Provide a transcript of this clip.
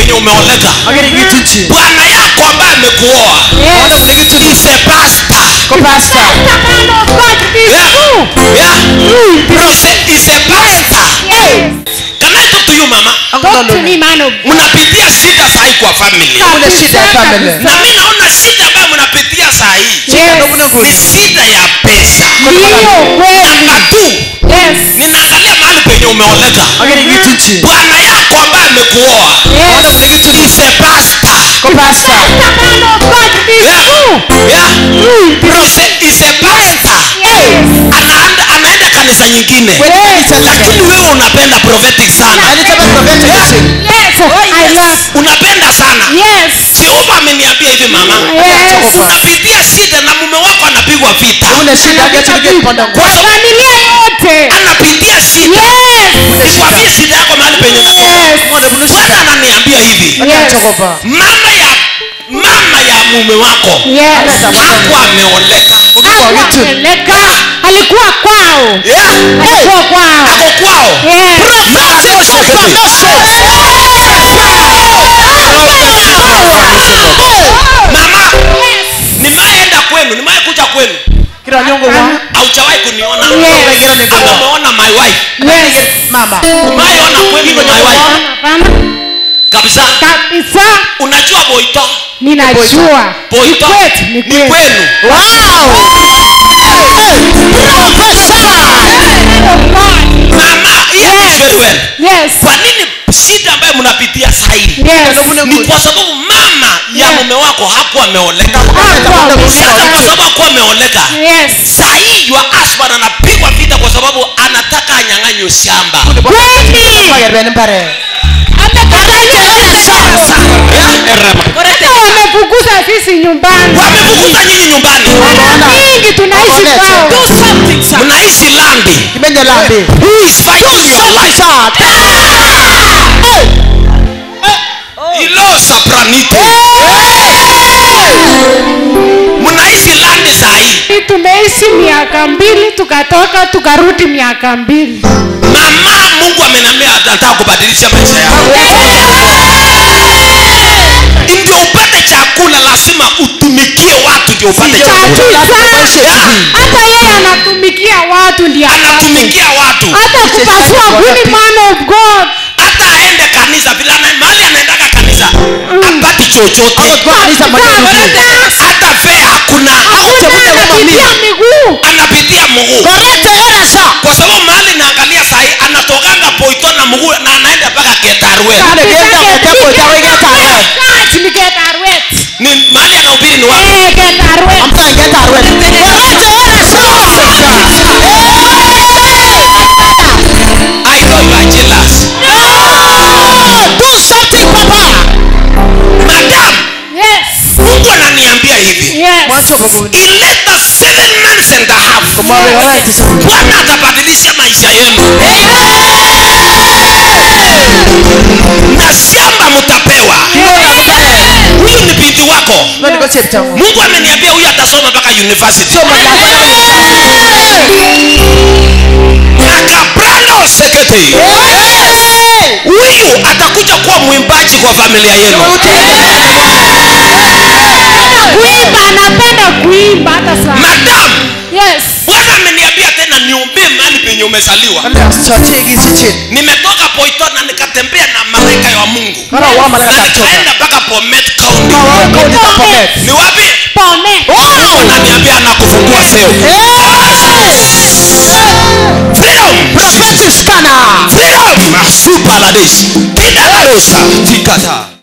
penye umeoleka. Bwana yako ambaye amekuoa is a pastor. Pastor. Is a pastor. Can I talk to you, mama? Talk to me, man of God. Mnapitia shida sahi kwa family. Kuna shida ya family. Na mimi naona shida ambayo mnapitia sahi ni shida ya pesa. Namba 2. Ninaangalia mahali penye umeoleka. Bwana yako ambaye amekuoa is a pastor. Pastor. Is a pastor. Anaenda kanisa nyingine. Lakini wewe unapenda prophetic sana. Unapenda sana. Jehova ameniambia hivi, mama. Unapitia shida na mume wako anapigwa vita. Kwa familia yote anapitia shida. Nikwambie shida yako mahali penye unatoka. Bwana ananiambia hivi. Mama ya mume wako hakuwa ameoleka. Alikuwa kwao. Alikuwa kwao. Ako kwao. Mama, nimeenda kwenu, nimekuja kwenu. Haujawahi kuniona. Umeona my wife. Mama. Umeona kwenu my wife. Kabisa. Unajua Boito? Ninajua. Boito ni kwenu. Wow. Mama, yes, very well. Yes. Kwa nini shida ambayo mnapitia sasa hivi? Ni kwa sababu mama ya mume wako hakuwa ameoleka. Sasa kwa sababu hakuwa ameoleka. Sasa hii your husband anapigwa vita kwa sababu anataka anyang'anywe shamba. Wamefukuza sisi nyumbani. Wamefukuza nyinyi nyumbani. Mingi tunaishi kwao. Do something, sir. Mnaishi landi. Who is fighting your life? Ilo sapranito. Mnaishi landi sahi. Tumeishi miaka 2 tukatoka tukarudi miaka 2. Mama, Mungu ameniambia atataka kubadilisha maisha yako. Ndio upate chakula lazima utumikie watu ndio upate chakula. Hata yeye anatumikia watu ndio anatumikia watu. Hata kupasua kuni man of God. Hata aende kanisa bila mahali anaendaka kanisa. Apati chochote. Hata fare hakuna. Anapitia miguu. Anapitia mguu. Kwa sababu mahali naangalia sahi anatokanga Boito na mguu na anaenda mpaka Getarwe. Ni mahali anahubiri ni wapi? Getarwe. I know you are jealous. Do something, papa. Madam. Yes. Mungu ananiambia hivi. Yes. In later 7 months and a half. Bwana atabadilisha maisha yenu. Na shamba mtapewa. Huyu ni binti wako. Mungu ameniambia huyu atasoma mpaka university. Akabrando sekete. Huyu atakuja kuwa mwimbaji kwa familia yenu. Anapenda kuimba hata sana. Madam. Yes. Bwana ameniambia tena niombe mahali penye umezaliwa. Nimetoka Boito na nikatembea na malaika wa Mungu. Nikaenda mpaka Bomet County. Ni wapi? Bomet. Ananiambia anakufungua seo. Freedom. Prophetic scanner. Freedom. Super ladies. Tina Rosa. Tikata.